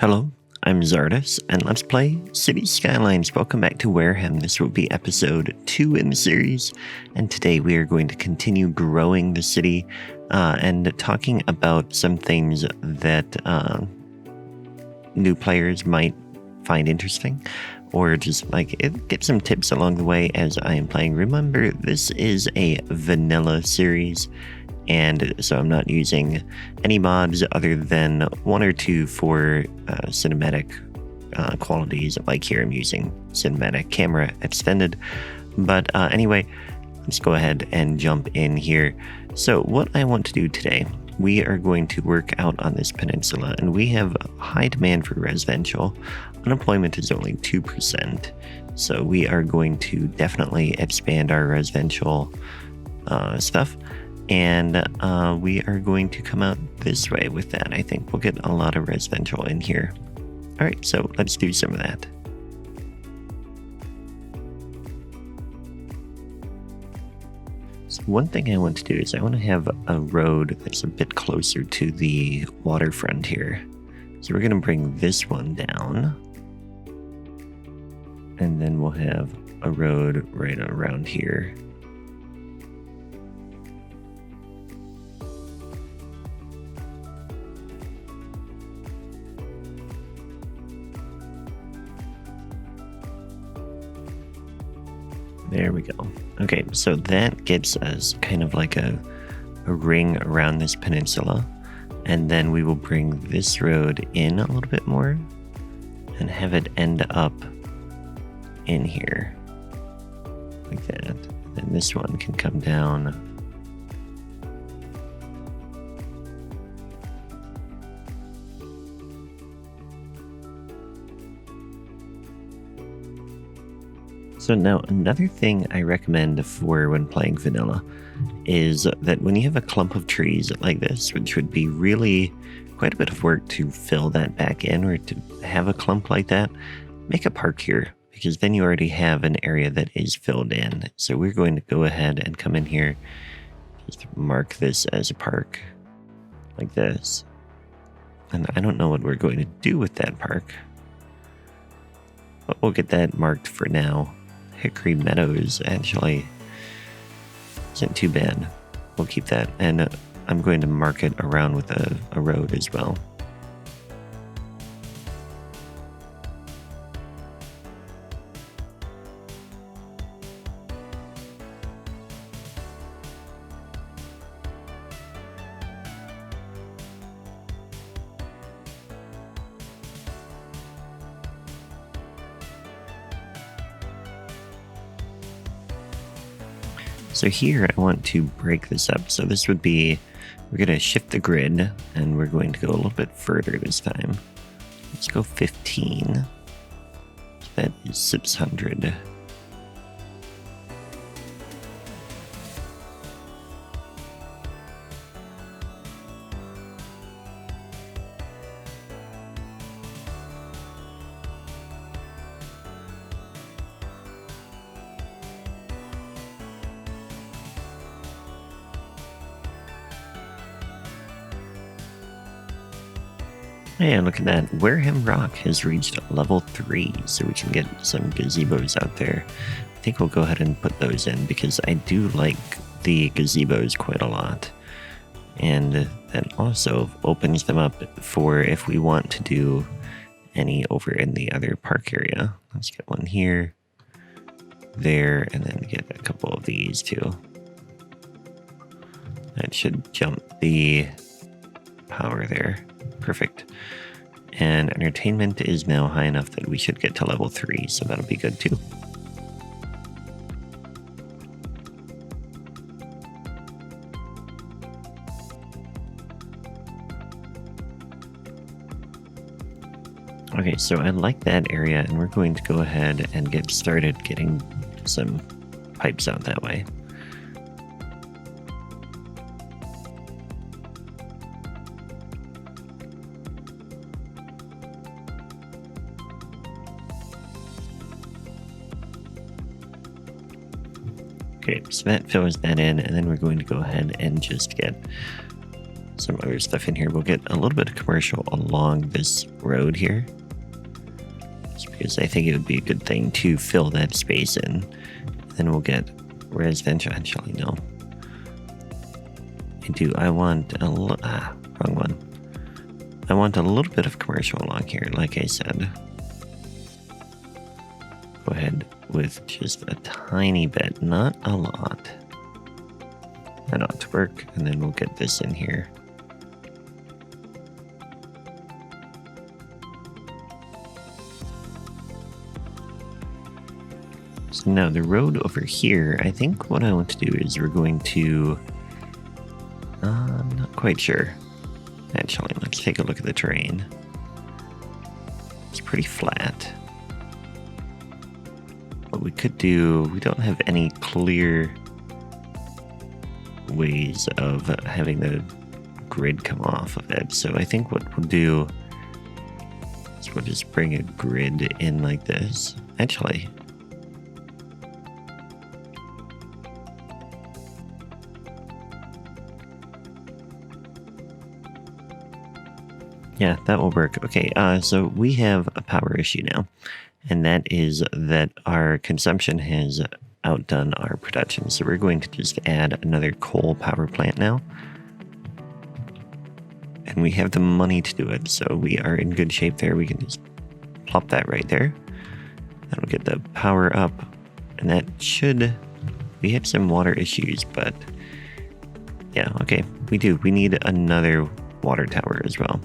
Hello, I'm Czardus, and let's play Cities Skylines. Welcome back to Wareham. This will be episode 2 in the series, and today we are going to continue growing the city and talking about some things that new players might find interesting, or just get some tips along the way as I am playing. Remember, this is a vanilla series, and so I'm not using any mods other than one or two for cinematic qualities. Like here, I'm using cinematic camera extended. But anyway, let's go ahead and jump in here. So what I want to do today, we are going to work out on this peninsula, and we have high demand for residential. Unemployment is only 2%, so we are going to definitely expand our residential stuff. And we are going to come out this way with that. I think we'll get a lot of residential in here. All right, so let's do some of that. So one thing I want to do is I want to have a road that's a bit closer to the waterfront here. So we're going to bring this one down. And then we'll have a road right around here. There we go. Okay, so that gets us kind of like a ring around this peninsula. And then we will bring this road in a little bit more and have it end up in here. Like that. And this one can come down. So now another thing I recommend for when playing vanilla is that when you have a clump of trees like this, which would be really quite a bit of work to fill that back in, or to have a clump like that, make a park here, because then you already have an area that is filled in. So we're going to go ahead and come in here, just mark this as a park like this. And I don't know what we're going to do with that park, but we'll get that marked for now. Hickory Meadows actually isn't too bad. We'll keep that, and I'm going to mark it around with a road as well. So here I want to break this up. So this would be, we're going to shift the grid, and we're going to go a little bit further this time. Let's go 15. That is 600. And look at that, Wareham Rock has reached level 3, so we can get some gazebos out there. I think we'll go ahead and put those in, because I do like the gazebos quite a lot. And that also opens them up for if we want to do any over in the other park area. Let's get one here, there, and then get a couple of these too. That should jump the power there. Perfect. And entertainment is now high enough that we should get to level 3, so that'll be good too. Okay, so I like that area, and we're going to go ahead and get started getting some pipes out that way. Okay, so that fills that in, and then we're going to go ahead and just get some other stuff in here. We'll get a little bit of commercial along this road here, just because I think it would be a good thing to fill that space in. Then we'll get residential. Actually, no. I want a wrong one. I want a little bit of commercial along here, like I said. Go ahead with just a tiny bit, not a lot. That ought to work, and then we'll get this in here. So now the road over here, I think what I want to do is we're going to, I'm not quite sure. Actually, let's take a look at the terrain. It's pretty flat. What we could do, we don't have any clear ways of having the grid come off of it. So I think what we'll do is we'll just bring a grid in like this. Actually, yeah, that will work. Okay, so we have a power issue now, and that is that our consumption has outdone our production. So we're going to just add another coal power plant now. And we have the money to do it, so we are in good shape there. We can just plop that right there. That'll get the power up, and that should... We have some water issues, but... Yeah, okay, we do. We need another water tower as well.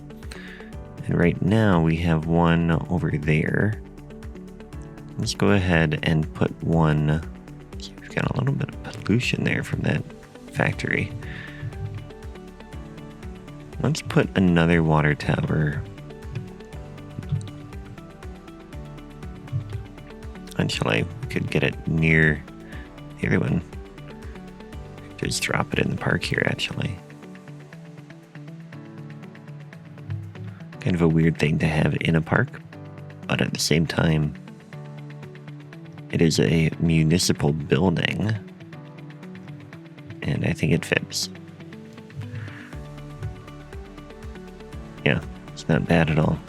And right now we have one over there. Let's go ahead and put one. See, we've got a little bit of pollution there from that factory. Let's put another water tower. Actually, we could get it near the other one. Just drop it in the park here, actually. Kind of a weird thing to have in a park, but at the same time, it is a municipal building, and I think it fits. Yeah, it's not bad at all.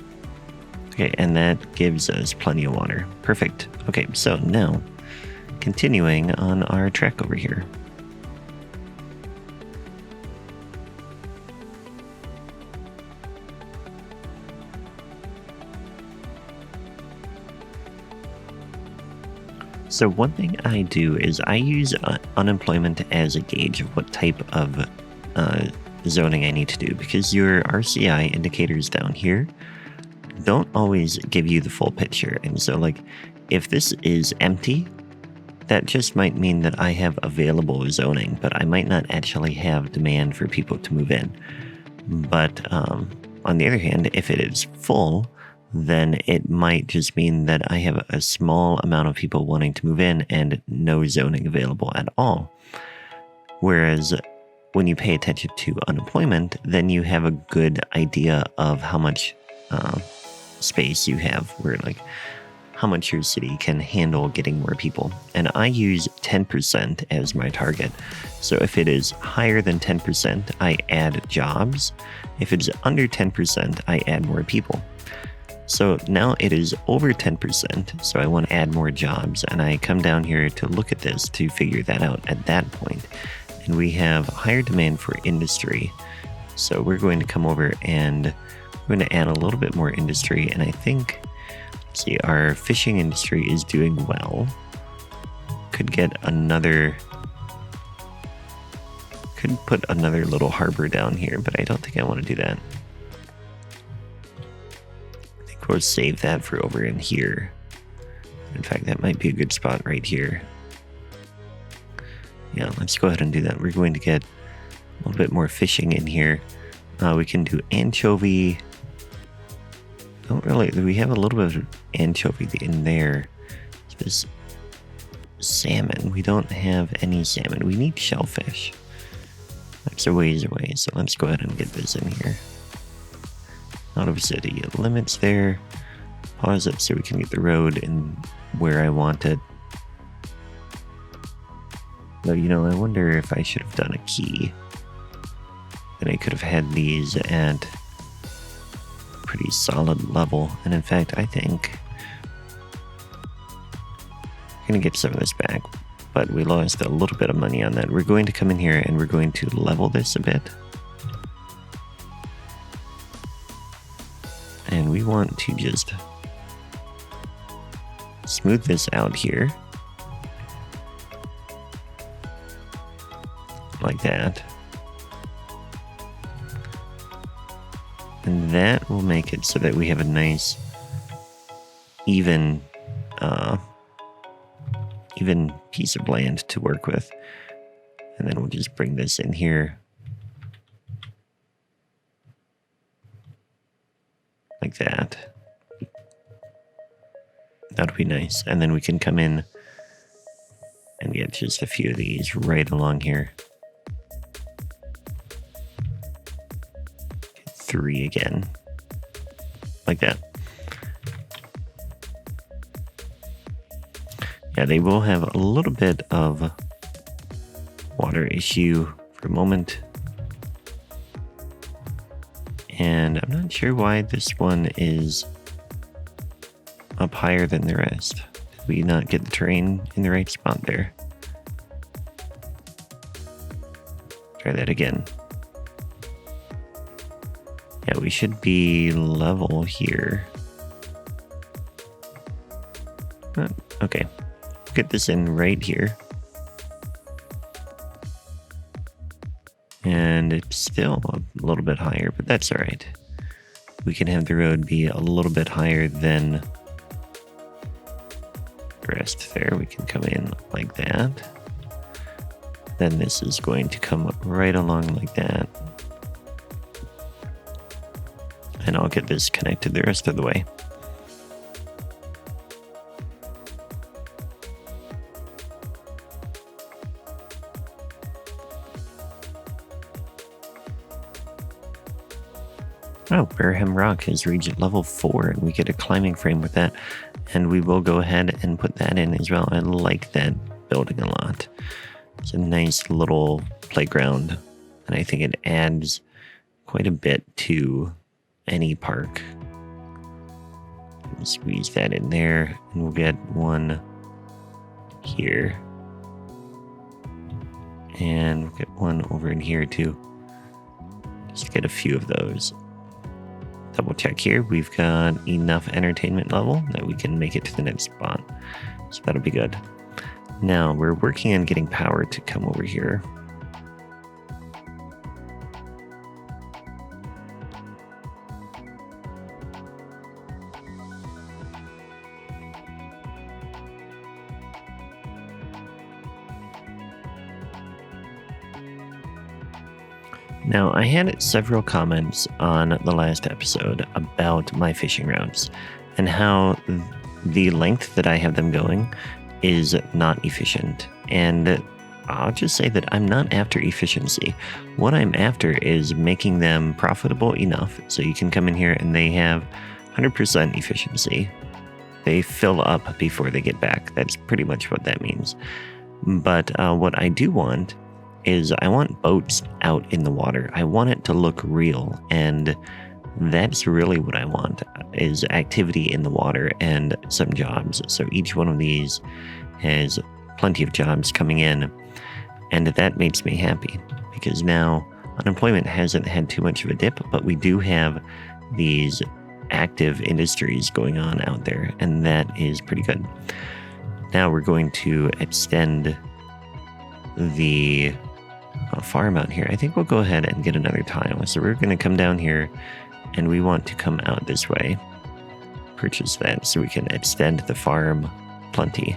Okay, and that gives us plenty of water. Perfect. Okay, so now, continuing on our trek over here. So one thing I do is I use unemployment as a gauge of what type of zoning I need to do, because your RCI indicators down here don't always give you the full picture. And so, like, if this is empty, that just might mean that I have available zoning, but I might not actually have demand for people to move in. But on the other hand, if it is full, then it might just mean that I have a small amount of people wanting to move in and no zoning available at all. Whereas when you pay attention to unemployment, then you have a good idea of how much space you have, where like how much your city can handle getting more people. And I use 10% as my target. So if it is higher than 10%, I add jobs. If it's under 10%, I add more people. So now it is over 10%, so I want to add more jobs, and I come down here to look at this to figure that out at that point. And we have higher demand for industry, so we're going to come over and we're going to add a little bit more industry, and I think, let's see, our fishing industry is doing well. Could put another little harbor down here, but I don't think I want to do that. Or save that for over in here. In fact, that might be a good spot right here. Yeah, let's go ahead and do that. We're going to get a little bit more fishing in here. We can do anchovy. We have a little bit of anchovy in there. This salmon. We don't have any salmon. We need shellfish. That's a ways away, so let's go ahead and get this in here. Out of city limits there. Pause it so we can get the road in where I want it. Though, I wonder if I should have done a key. then I could have had these at a pretty solid level. And in fact, I think I'm going to get some of this back, but we lost a little bit of money on that. We're going to come in here and we're going to level this a bit. And we want to just smooth this out here. Like that. And that will make it so that we have a nice even piece of land to work with. And then we'll just bring this in here. Like that. That'll be nice. And then we can come in and get just a few of these right along here. 3 again. Like that. Yeah, they will have a little bit of water issue for a moment. And I'm not sure why this one is up higher than the rest. Did we not get the terrain in the right spot there? Try that again. Yeah, we should be level here. Okay. Get this in right here. And it's still a little bit higher, but that's all right. We can have the road be a little bit higher than the rest there. We can come in like that. Then this is going to come right along like that. And I'll get this connected the rest of the way. Oh, Wareham Rock has reached level 4, and we get a climbing frame with that. And we will go ahead and put that in as well. I like that building a lot. It's a nice little playground, and I think it adds quite a bit to any park. Squeeze that in there, and we'll get one here. And we'll get one over in here too. Just get a few of those. Double check here. We've got enough entertainment level that we can make it to the next spot. So that'll be good. Now we're working on getting power to come over here. Now, I had several comments on the last episode about my fishing routes and how the length that I have them going is not efficient. And I'll just say that I'm not after efficiency. What I'm after is making them profitable enough so you can come in here and they have 100% efficiency. They fill up before they get back. That's pretty much what that means. But what I do want is I want boats out in the water. I want it to look real, and that's really what I want, is activity in the water and some jobs. So each one of these has plenty of jobs coming in, and that makes me happy because now unemployment hasn't had too much of a dip, but we do have these active industries going on out there, and that is pretty good. Now we're going to extend the farm out here. I think we'll go ahead and get another tile. So we're going to come down here and we want to come out this way. Purchase that so we can extend the farm plenty.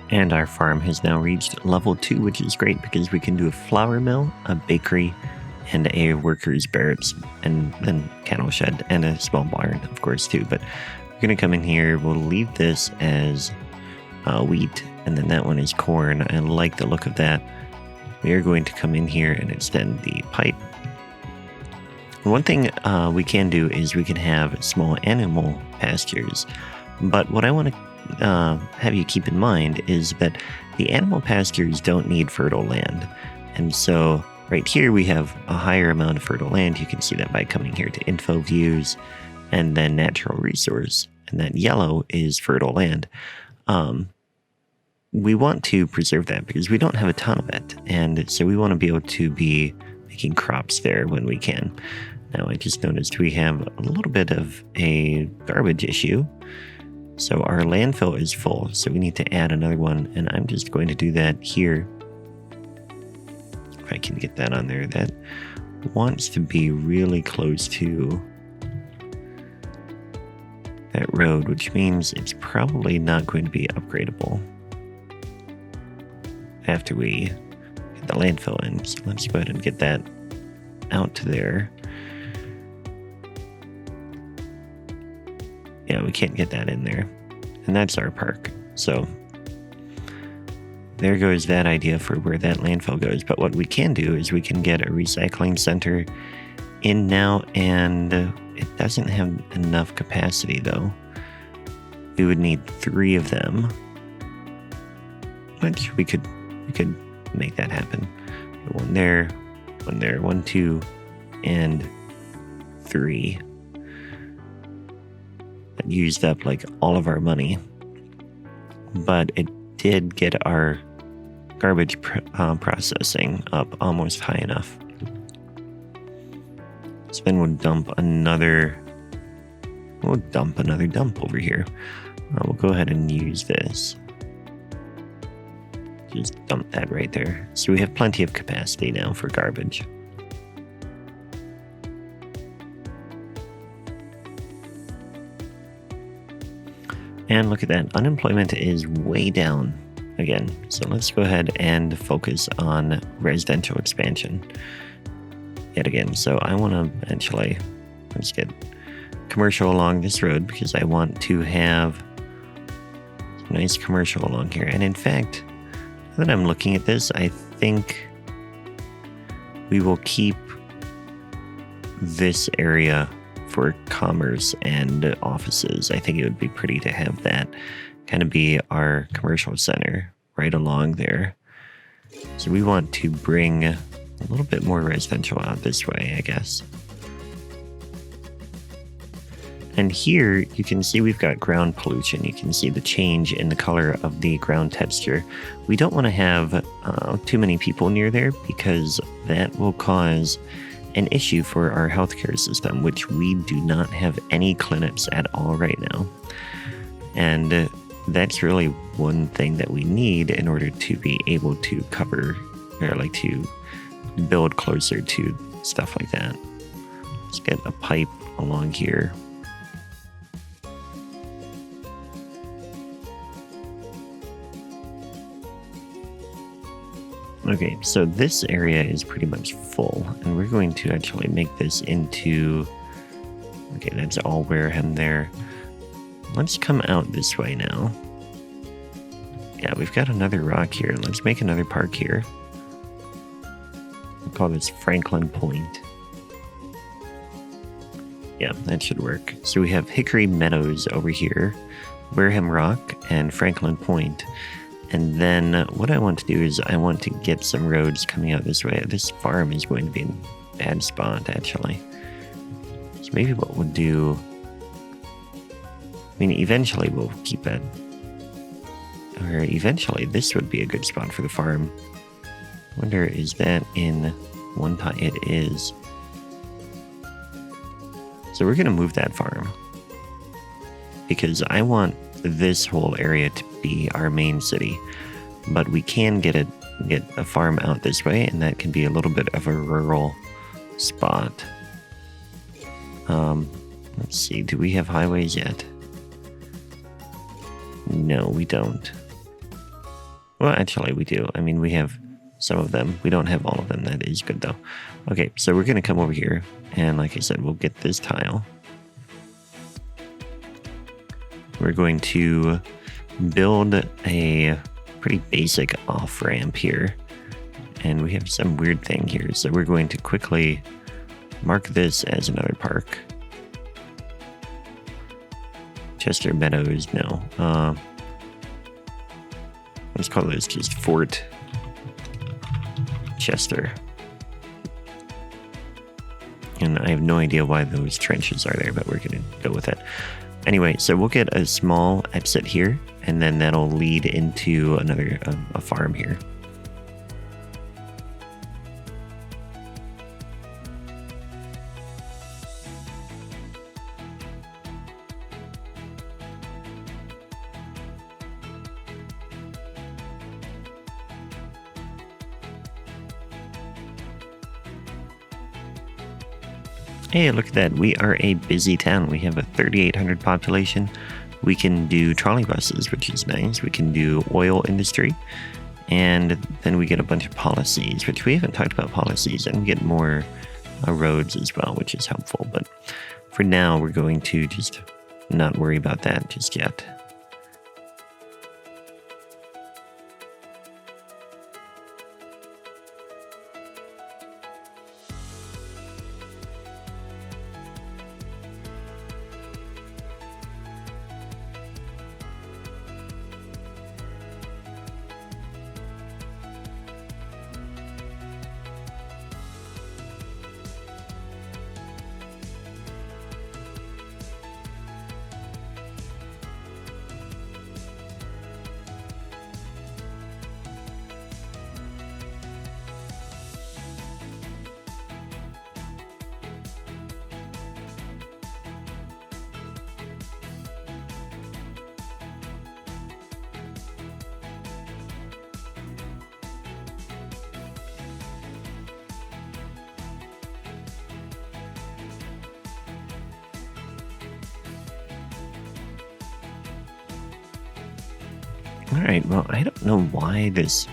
And our farm has now reached level 2, which is great because we can do a flour mill, a bakery, and a workers' barracks, and then cattle shed, and a small barn, of course, too. But we're going to come in here. We'll leave this as wheat, and then that one is corn. I like the look of that. We are going to come in here and extend the pipe One thing we can do is we can have small animal pastures. But what I want to have you keep in mind is that the animal pastures don't need fertile land. And so right here we have a higher amount of fertile land. You can see that by coming here to info views and then natural resource. And that yellow is fertile land. We want to preserve that because we don't have a ton of it. And so we want to be able to be making crops there when we can. Now I just noticed we have a little bit of a garbage issue. So our landfill is full, so we need to add another one, and I'm just going to do that here. If I can get that on there, that wants to be really close to that road, which means it's probably not going to be upgradable after we get the landfill in. So let's go ahead and get that out to there. Yeah, we can't get that in there. And that's our park. So there goes that idea for where that landfill goes. But what we can do is we can get a recycling center in now, and it doesn't have enough capacity though. We would need 3 of them, which we could make that happen. 1 there, 1, 2, and 3. That used up like all of our money, but it did get our garbage processing up almost high enough. So then we'll dump another dump over here. We'll go ahead and use this. Just dump that right there. So we have plenty of capacity now for garbage. And look at that, unemployment is way down again. So let's go ahead and focus on residential expansion yet again. So I want to eventually, let's get commercial along this road because I want to have some nice commercial along here. And in fact, now that I'm looking at this, I think we will keep this area for commerce and offices. I think it would be pretty to have that kind of be our commercial center right along there. So we want to bring a little bit more residential out this way, I guess. And here you can see we've got ground pollution. You can see the change in the color of the ground texture. We don't want to have too many people near there because that will cause an issue for our healthcare system, which we do not have any clinics at all right now. And that's really one thing that we need in order to be able to cover or like to build closer to stuff like that. Let's get a pipe along here. Okay, so this area is pretty much full, and we're going to actually make this into... Okay, that's all Wareham there. Let's come out this way now. Yeah, we've got another rock here. Let's make another park here. We'll call this Franklin Point. Yeah, that should work. So we have Hickory Meadows over here, Wareham Rock, and Franklin Point. And then what I want to do is I want to get some roads coming out this way. This farm is going to be in a bad spot, actually. So maybe what we'll do... I mean, eventually we'll keep it. Or eventually this would be a good spot for the farm. I wonder, is that in one time? It is. So we're going to move that farm. Because I want this whole area to be our main city, but we can get a farm out this way, and that can be a little bit of a rural spot. Let's see, do we have highways yet? No, we don't. Well, actually we do. I mean, we have some of them. We don't have all of them. That is good though. Okay, so we're gonna come over here, and like I said, we'll get this tile. We're going to build a pretty basic off-ramp here. And we have some weird thing here. So we're going to quickly mark this as another park. Chester Meadows, no. Let's call this just Fort Chester. And I have no idea why those trenches are there, but we're going to go with it. Anyway, so we'll get a small exit here, and then that'll lead into another a farm here. Hey, look at that. We are a busy town. We have a 3,800 population. We can do trolley buses, which is nice. We can do oil industry. And then we get a bunch of policies, which we haven't talked about policies. And we get more roads as well, which is helpful. But for now, we're going to just not worry about that just yet. Alright, well, I don't know why this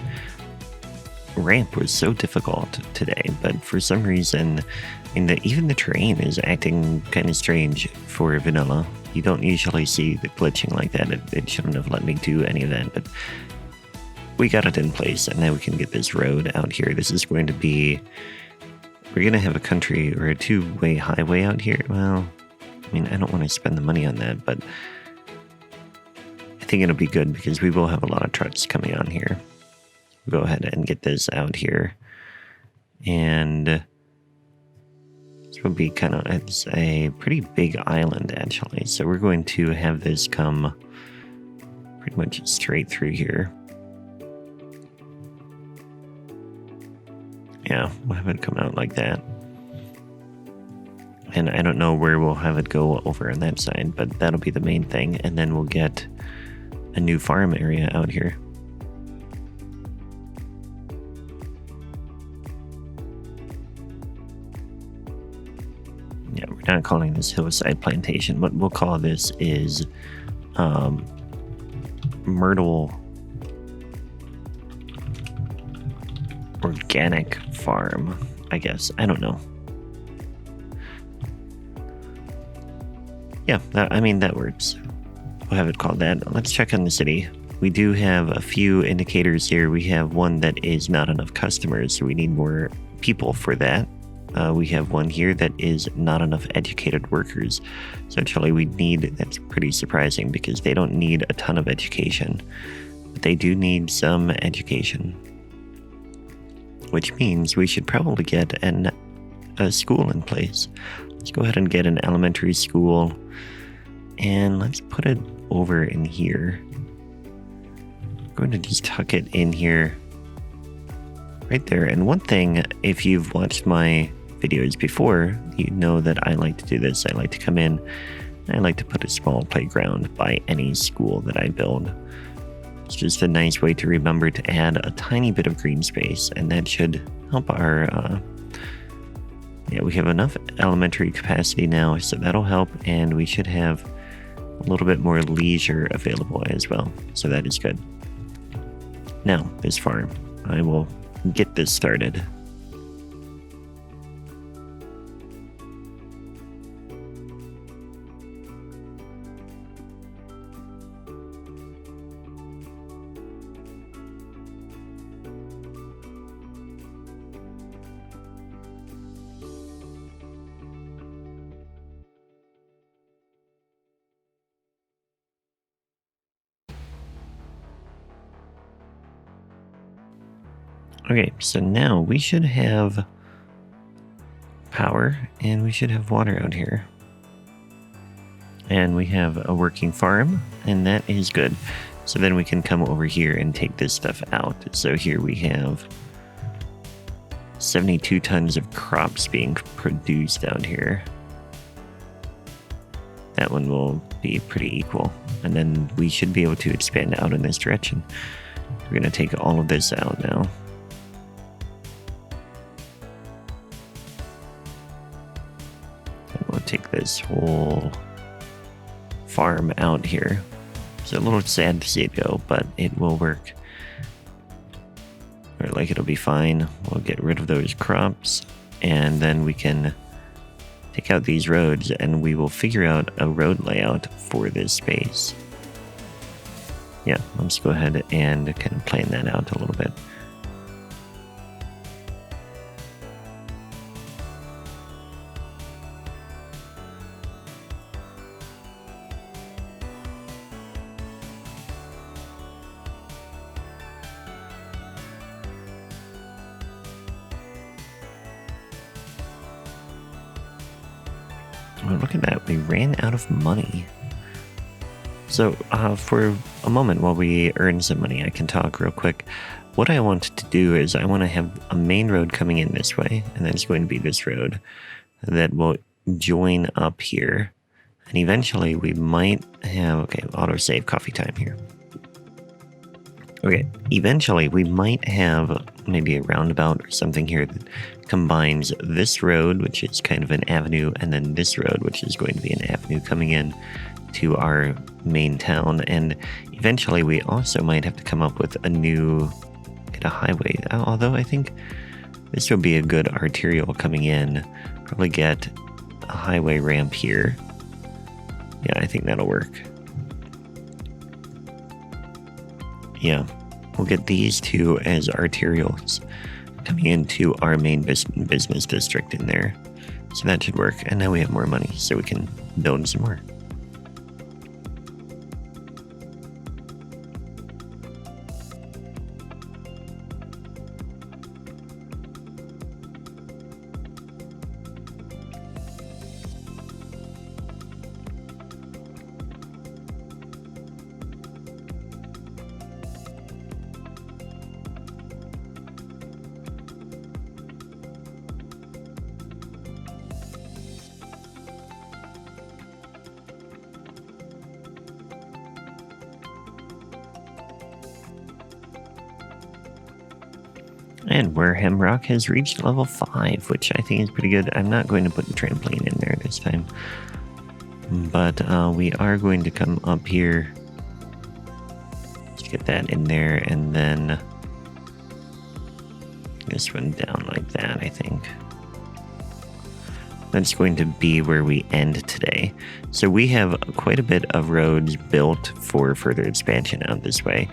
ramp was so difficult today, but for some reason, even the terrain is acting kind of strange for vanilla. You don't usually see the glitching like that. It shouldn't have let me do any of that, but we got it in place, and now we can get this road out here. This is going to be... We're going to have a country or a two-way highway out here. Well, I mean, I don't want to spend the money on that, but I think it'll be good because we will have a lot of trucks coming on here. We'll go ahead and get this out here. And this will be kind of, it's a pretty big island actually. So we're going to have this come pretty much straight through here. Yeah, we'll have it come out like that. And I don't know where we'll have it go over on that side, but that'll be the main thing. And then we'll get a new farm area out here. Yeah, we're not calling this Hillside Plantation. What we'll call this is Myrtle Organic Farm, I guess. I don't know. Yeah, that works. We'll have it called that. Let's check on the city. We do have a few indicators here. We have one that is not enough customers, so we need more people for that. We have one here that is not enough educated workers. So actually that's pretty surprising because they don't need a ton of education, but they do need some education, which means we should probably get a school in place. Let's go ahead and get an elementary school, and let's put it over in here. I'm going to just tuck it in here right there. And one thing, if you've watched my videos before, you know that I like to do this. I like to come in and I like to put a small playground by any school that I build. It's just a nice way to remember to add a tiny bit of green space, and that should help our we have enough elementary capacity now, so that'll help, and we should have a little bit more leisure available as well, so that is good. Now, this farm, I will get this started. Okay, so now we should have power and we should have water out here. And we have a working farm, and that is good. So then we can come over here and take this stuff out. So here we have 72 tons of crops being produced out here. That one will be pretty equal. And then we should be able to expand out in this direction. We're going to take all of this out now. And we'll take this whole farm out here. It's a little sad to see it go, but it will work. Or like it'll be fine. We'll get rid of those crops, and then we can take out these roads, and we will figure out a road layout for this space. Yeah, let's go ahead and kind of plan that out a little bit. Oh, look at that, we ran out of money. So for a moment while we earn some money, I can talk real quick. What I want to do is I want to have a main road coming in this way, and that's going to be this road that will join up here. And eventually we might have, okay, autosave coffee time here. Okay, eventually we might have maybe a roundabout or something here that combines this road, which is kind of an avenue, and then this road, which is going to be an avenue coming in to our main town. And eventually we also might have to come up with a new kind of highway, although I think this would be a good arterial coming in. Probably get a highway ramp here. Yeah, I think that'll work. Yeah, we'll get these two as arterials coming into our main business district in there. So that should work. And now we have more money, so we can build some more. And Wareham Rock has reached level 5, which I think is pretty good. I'm not going to put the trampoline in there this time. But we are going to come up here. Let's get that in there, and then this one down like that, I think. That's going to be where we end today. So we have quite a bit of roads built for further expansion out this way.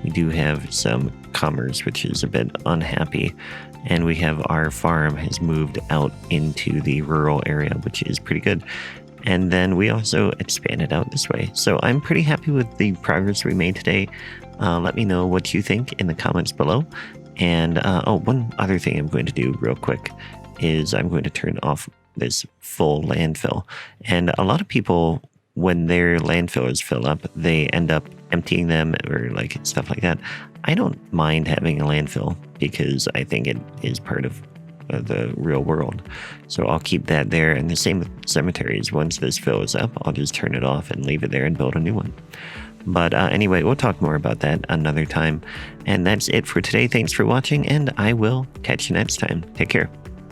We do have some commerce, which is a bit unhappy. And we have our farm has moved out into the rural area, which is pretty good. And then we also expanded out this way. So I'm pretty happy with the progress we made today. Let me know what you think in the comments below. And one other thing I'm going to do real quick is I'm going to turn off this full landfill. And a lot of people, when their landfills fill up, they end up emptying them or like stuff like that. I don't mind having a landfill because I think it is part of the real world. So I'll keep that there. And the same with cemeteries. Once this fills up, I'll just turn it off and leave it there and build a new one. But anyway, we'll talk more about that another time. And that's it for today. Thanks for watching, and I will catch you next time. Take care.